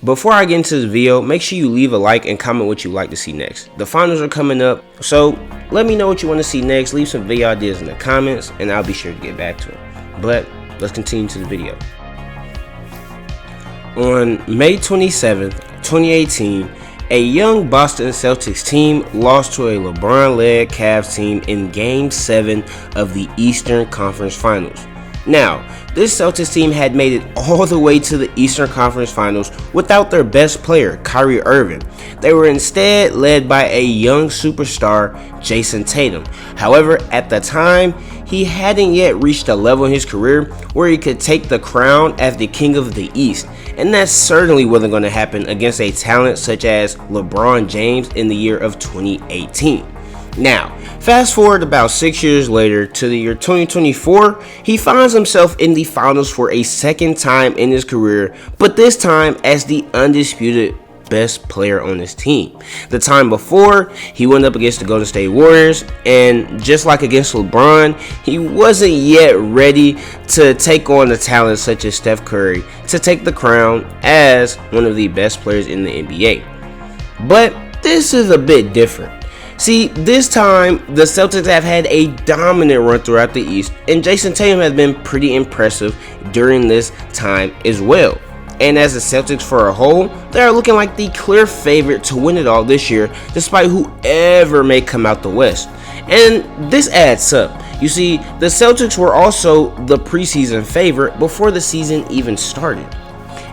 Before I get into the video, make sure you leave a like and comment what you'd like to see next. The finals are coming up, so let me know what you want to see next. Leave some video ideas in the comments and I'll be sure to get back to them. But let's continue to the video. On May 27th, 2018, a young Boston Celtics team lost to a LeBron-led Cavs team in Game 7 of the Eastern Conference Finals. Now, this Celtics team had made it all the way to the Eastern Conference Finals without their best player, Kyrie Irving. They were instead led by a young superstar, Jason Tatum. However, at the time, he hadn't yet reached a level in his career where he could take the crown as the king of the East, and that certainly wasn't going to happen against a talent such as LeBron James in the year of 2018. Now, fast forward about 6 years later to the year 2024, he finds himself in the finals for a second time in his career, but this time as the undisputed best player on his team. The time before, he went up against the Golden State Warriors, and just like against LeBron, he wasn't yet ready to take on a talent such as Steph Curry to take the crown as one of the best players in the NBA. But this is a bit different. See, this time, the Celtics have had a dominant run throughout the East, and Jason Tatum has been pretty impressive during this time as well. And as the Celtics for a whole, they are looking like the clear favorite to win it all this year, despite whoever may come out the West. And this adds up. You see, the Celtics were also the preseason favorite before the season even started.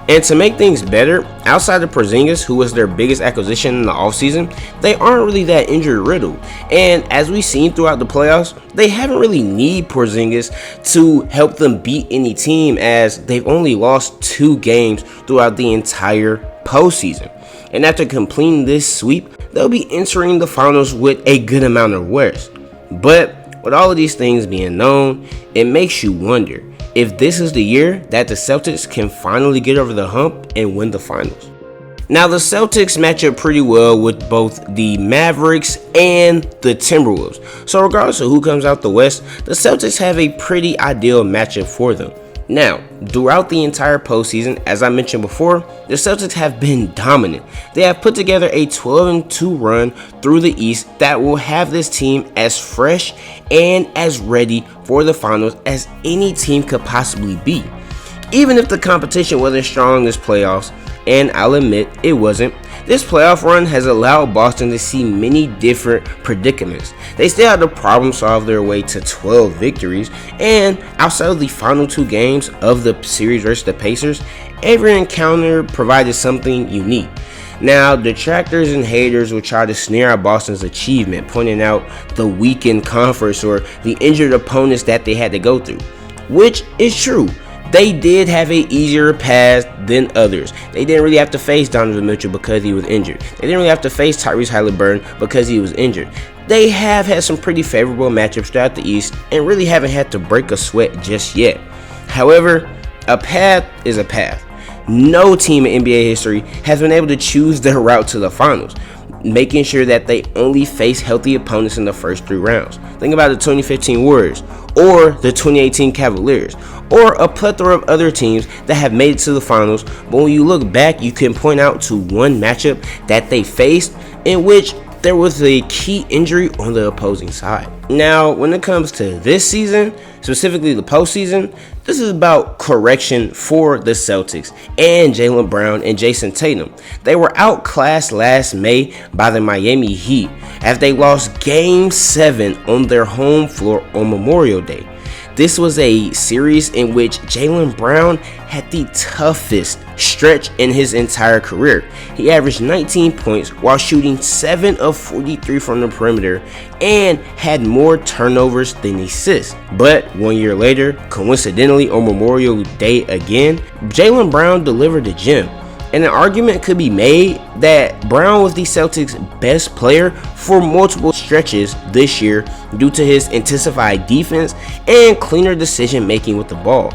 And to make things better, outside of Porzingis, who was their biggest acquisition in the offseason, they aren't really that injury riddled. And as we've seen throughout the playoffs, they haven't really need Porzingis to help them beat any team, as they've only lost 2 games throughout the entire postseason. And after completing this sweep, they'll be entering the finals with a good amount of rest. But with all of these things being known, it makes you wonder if this is the year that the Celtics can finally get over the hump and win the finals. Now, the Celtics match up pretty well with both the Mavericks and the Timberwolves. So regardless of who comes out the West, the Celtics have a pretty ideal matchup for them. Now, throughout the entire postseason, as I mentioned before, the Celtics have been dominant. They have put together a 12-2 run through the East that will have this team as fresh and as ready for the finals as any team could possibly be. Even if the competition wasn't strong this playoffs, and I'll admit it wasn't, this playoff run has allowed Boston to see many different predicaments. They still had to problem solve their way to 12 victories, and outside of the final 2 games of the series versus the Pacers, every encounter provided something unique. Now, detractors and haters will try to sneer at Boston's achievement, pointing out the weakened conference or the injured opponents that they had to go through, which is true. They did have an easier path than others. They didn't really have to face Donovan Mitchell because he was injured. They didn't really have to face Tyrese Halliburton because he was injured. They have had some pretty favorable matchups throughout the East and really haven't had to break a sweat just yet. However, a path is a path. No team in NBA history has been able to choose their route to the finals, making sure that they only face healthy opponents in the first 3 rounds. Think about the 2015 Warriors or the 2018 Cavaliers, or a plethora of other teams that have made it to the finals, but when you look back, you can point out to one matchup that they faced in which there was a key injury on the opposing side. Now, when it comes to this season, specifically the postseason, this is about correction for the Celtics and Jaylen Brown and Jason Tatum. They were outclassed last May by the Miami Heat as they lost Game 7 on their home floor on Memorial Day. This was a series in which Jaylen Brown had the toughest stretch in his entire career. He averaged 19 points while shooting 7 of 43 from the perimeter and had more turnovers than assists. But 1 year later, coincidentally on Memorial Day again, Jaylen Brown delivered the gem. And an argument could be made that Brown was the Celtics' best player for multiple stretches this year due to his intensified defense and cleaner decision making with the ball.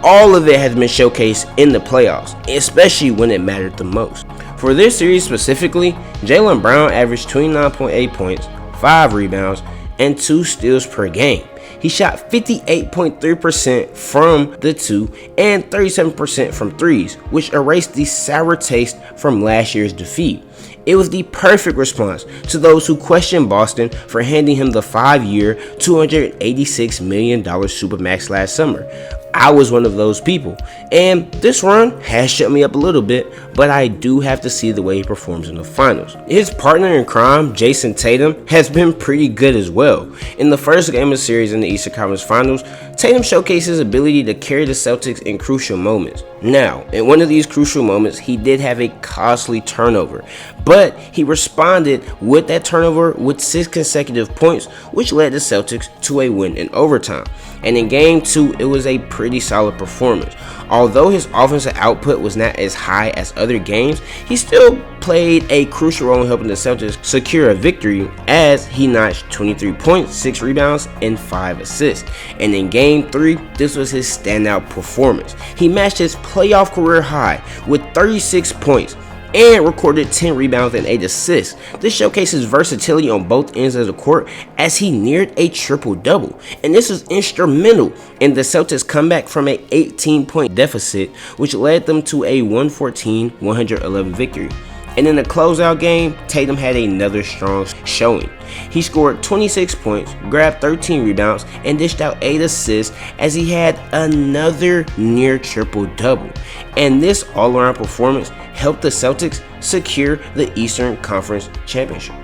All of it has been showcased in the playoffs, especially when it mattered the most. For this series specifically, Jaylen Brown averaged 29.8 points, 5 rebounds, and 2 steals per game. He shot 58.3% from the 2 and 37% from threes, which erased the sour taste from last year's defeat. It was the perfect response to those who questioned Boston for handing him the 5-year, $286 million Supermax last summer. I was one of those people, and this run has shut me up a little bit, but I do have to see the way he performs in the finals. His partner in crime, Jason Tatum, has been pretty good as well. In the first game of the series in the Eastern Conference Finals, Tatum showcased his ability to carry the Celtics in crucial moments. Now, in one of these crucial moments, he did have a costly turnover, but he responded with that turnover with 6 consecutive points, which led the Celtics to a win in overtime. And in game 2, it was a pretty solid performance. Although his offensive output was not as high as other games, he still played a crucial role in helping the Celtics secure a victory, as he notched 23 points, 6 rebounds, and 5 assists. And in game 3, this was his standout performance. He matched his playoff career high with 36 points and recorded 10 rebounds and 8 assists. This showcases versatility on both ends of the court as he neared a triple-double, and this was instrumental in the Celtics' comeback from an 18-point deficit, which led them to a 114-111 victory. And in the closeout game, Tatum had another strong showing. He scored 26 points, grabbed 13 rebounds, and dished out 8 assists as he had another near triple-double. And this all-around performance helped the Celtics secure the Eastern Conference Championship.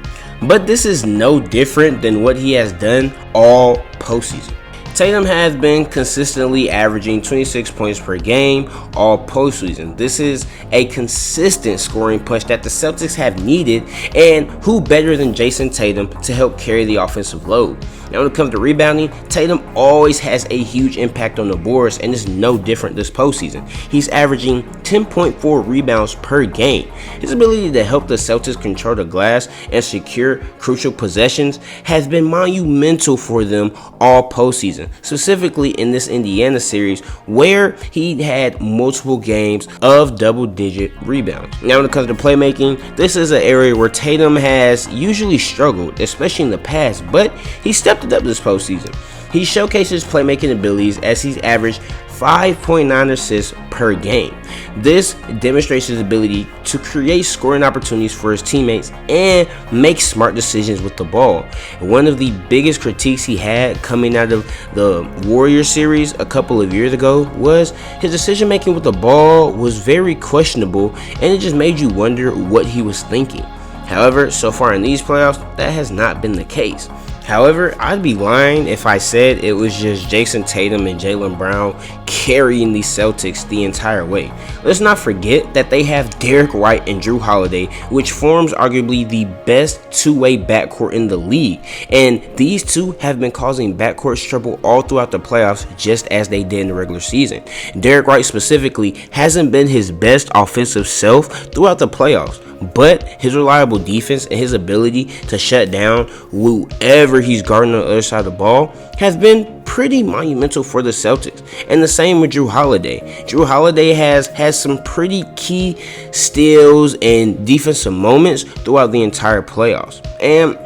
But this is no different than what he has done all postseason. Tatum has been consistently averaging 26 points per game all postseason. This is a consistent scoring punch that the Celtics have needed, and who better than Jason Tatum to help carry the offensive load. Now, when it comes to rebounding, Tatum always has a huge impact on the boards, and is no different this postseason. He's averaging 10.4 rebounds per game. His ability to help the Celtics control the glass and secure crucial possessions has been monumental for them all postseason, specifically in this Indiana series where he had multiple games of double-digit rebounds. Now, when it comes to playmaking, this is an area where Tatum has usually struggled, especially in the past, but he stepped it up this postseason. He showcased his playmaking abilities as he's averaged 5.9 assists per game. This demonstrates his ability to create scoring opportunities for his teammates and make smart decisions with the ball. One of the biggest critiques he had coming out of the Warriors series a couple of years ago was his decision making with the ball was very questionable, and it just made you wonder what he was thinking. However, so far in these playoffs, that has not been the case. However, I'd be lying if I said it was just Jason Tatum and Jaylen Brown carrying the Celtics the entire way. Let's not forget that they have Derek White and Jrue Holiday, which forms arguably the best two-way backcourt in the league. And these two have been causing backcourt trouble all throughout the playoffs, just as they did in the regular season. Derek White specifically hasn't been his best offensive self throughout the playoffs, but his reliable defense and his ability to shut down whoever he's guarding on the other side of the ball has been pretty monumental for the Celtics. And the same with Jrue Holiday. Jrue Holiday has had some pretty key steals and defensive moments throughout the entire playoffs. And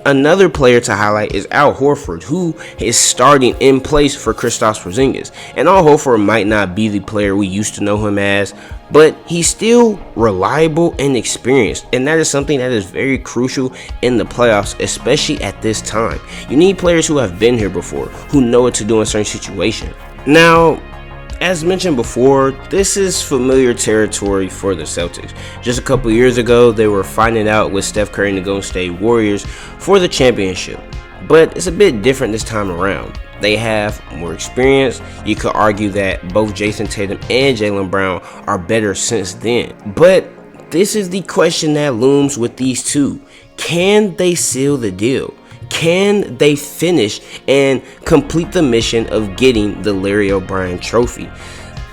another player to highlight is Al Horford, who is starting in place for Kristaps Porzingis. And Al Horford might not be the player we used to know him as, but he's still reliable and experienced, and that is something that is very crucial in the playoffs, especially at this time. You need players who have been here before, who know what to do in certain situations. Now, as mentioned before, this is familiar territory for the Celtics. Just a couple years ago, they were fighting out with Steph Curry and the Golden State Warriors for the championship, but it's a bit different this time around. They have more experience. You could argue that both Jason Tatum and Jaylen Brown are better since then. But this is the question that looms with these two. Can they seal the deal? Can they finish and complete the mission of getting the Larry O'Brien trophy?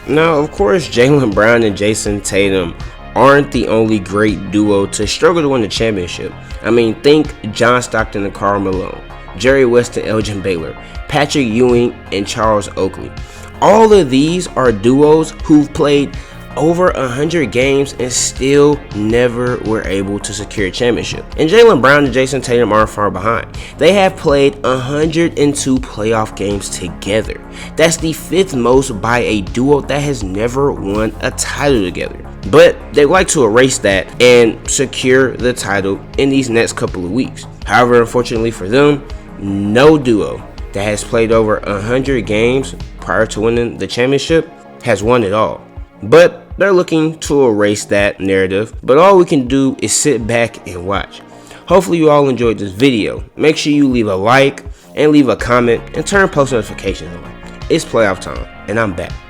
Now, of course, Jaylen Brown and Jason Tatum aren't the only great duo to struggle to win the championship. I mean, think John Stockton and Karl Malone, Jerry West and Elgin Baylor, Patrick Ewing and Charles Oakley. All of these are duos who've played over 100 games and still never were able to secure a championship. And Jaylen Brown and Jason Tatum aren't far behind. They have played 102 playoff games together. That's the 5th most by a duo that has never won a title together. But they like to erase that and secure the title in these next couple of weeks. However, unfortunately for them, no duo that has played over 100 games prior to winning the championship has won it all. But they're looking to erase that narrative. But all we can do is sit back and watch. Hopefully you all enjoyed this video. Make sure you leave a like and leave a comment and turn post notifications on. It's playoff time, and I'm back.